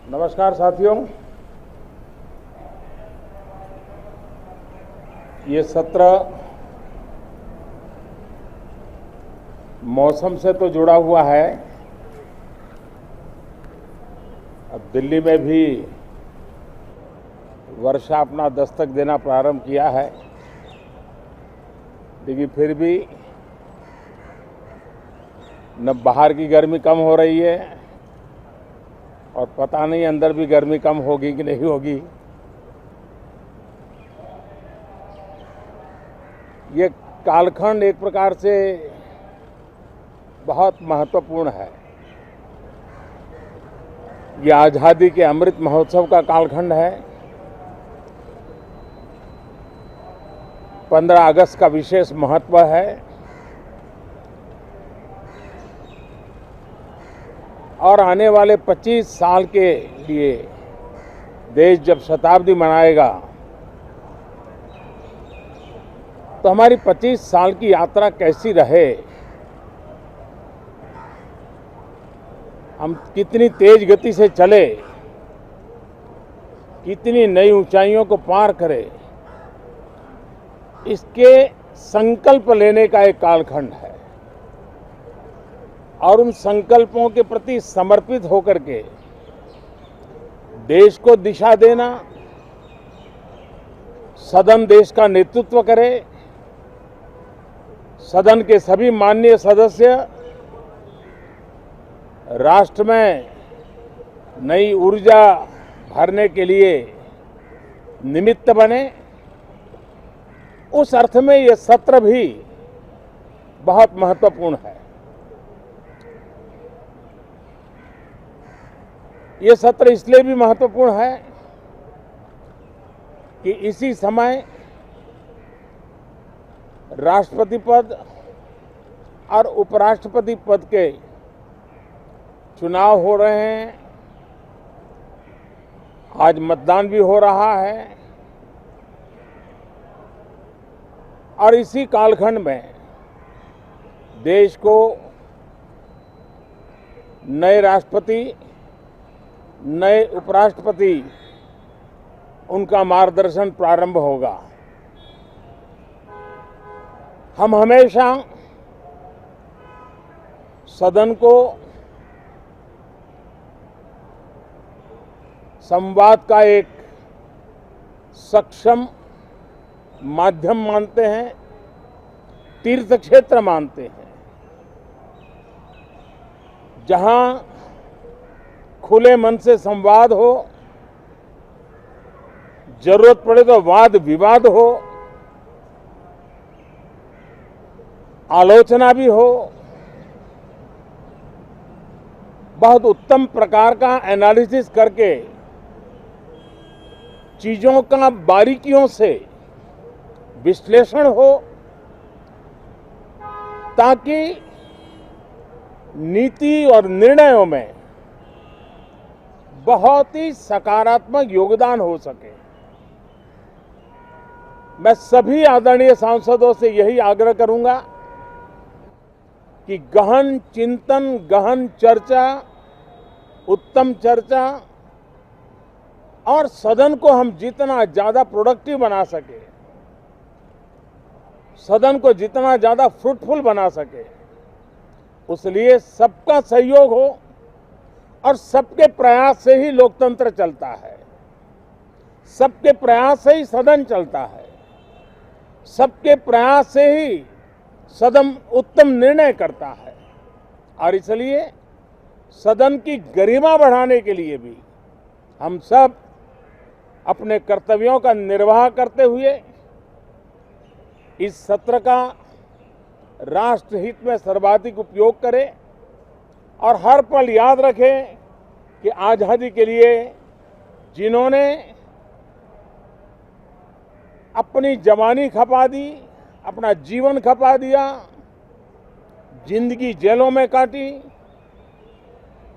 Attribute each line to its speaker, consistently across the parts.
Speaker 1: नमस्कार साथियों, ये सत्र मौसम से तो जुड़ा हुआ है। अब दिल्ली में भी वर्षा अपना दस्तक देना प्रारंभ किया है, लेकिन फिर भी न बाहर की गर्मी कम हो रही है और पता नहीं अंदर भी गर्मी कम होगी कि नहीं होगी। ये कालखंड एक प्रकार से बहुत महत्वपूर्ण है। ये आज़ादी के अमृत महोत्सव का कालखंड है। 15 अगस्त का विशेष महत्व है और आने वाले 25 साल के लिए देश जब शताब्दी मनाएगा तो हमारी 25 साल की यात्रा कैसी रहे, हम कितनी तेज गति से चले, कितनी नई ऊंचाइयों को पार करें, इसके संकल्प लेने का एक कालखंड है। और उन संकल्पों के प्रति समर्पित होकर के देश को दिशा देना, सदन देश का नेतृत्व करे, सदन के सभी माननीय सदस्य राष्ट्र में नई ऊर्जा भरने के लिए निमित्त बने, उस अर्थ में यह सत्र भी बहुत महत्वपूर्ण है। ये सत्र इसलिए भी महत्वपूर्ण है कि इसी समय राष्ट्रपति पद और उपराष्ट्रपति पद के चुनाव हो रहे हैं। आज मतदान भी हो रहा है और इसी कालखंड में देश को नए राष्ट्रपति, नए उपराष्ट्रपति, उनका मार्गदर्शन प्रारंभ होगा। हम हमेशा सदन को संवाद का एक सक्षम माध्यम मानते हैं, तीर्थ क्षेत्र मानते हैं, जहां खुले मन से संवाद हो, जरूरत पड़े तो वाद विवाद हो, आलोचना भी हो, बहुत उत्तम प्रकार का एनालिसिस करके चीजों का बारीकियों से विश्लेषण हो, ताकि नीति और निर्णयों में बहुत ही सकारात्मक योगदान हो सके। मैं सभी आदरणीय सांसदों से यही आग्रह करूंगा कि गहन चिंतन, गहन चर्चा, उत्तम चर्चा और सदन को हम जितना ज्यादा प्रोडक्टिव बना सके, सदन को जितना ज्यादा फ्रूटफुल बना सके, उसलिए सबका सहयोग हो और सबके प्रयास से ही लोकतंत्र चलता है, सबके प्रयास से ही सदन चलता है, सबके प्रयास से ही सदन उत्तम निर्णय करता है। और इसलिए सदन की गरिमा बढ़ाने के लिए भी हम सब अपने कर्तव्यों का निर्वाह करते हुए इस सत्र का राष्ट्रहित में सर्वाधिक उपयोग करें और हर पल याद रखें कि आज़ादी के लिए जिन्होंने अपनी जवानी खपा दी, अपना जीवन खपा दिया, जिंदगी जेलों में काटी,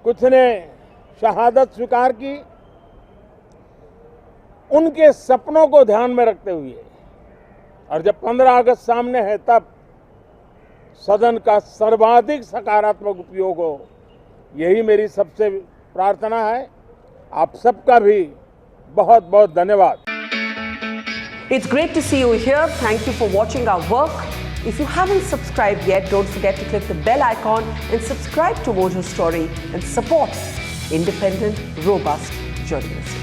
Speaker 1: कुछ ने शहादत स्वीकार की, उनके सपनों को ध्यान में रखते हुए और जब 15 अगस्त सामने है तब सदन का सर्वाधिक सकारात्मक उपयोग हो, यही मेरी सबसे प्रार्थना है। आप सबका भी बहुत बहुत धन्यवाद।
Speaker 2: It's great to see you here. Thank you for watching our work. If you haven't subscribed yet, don't forget to click the bell icon and subscribe to Mojo Story and support independent, robust journalism.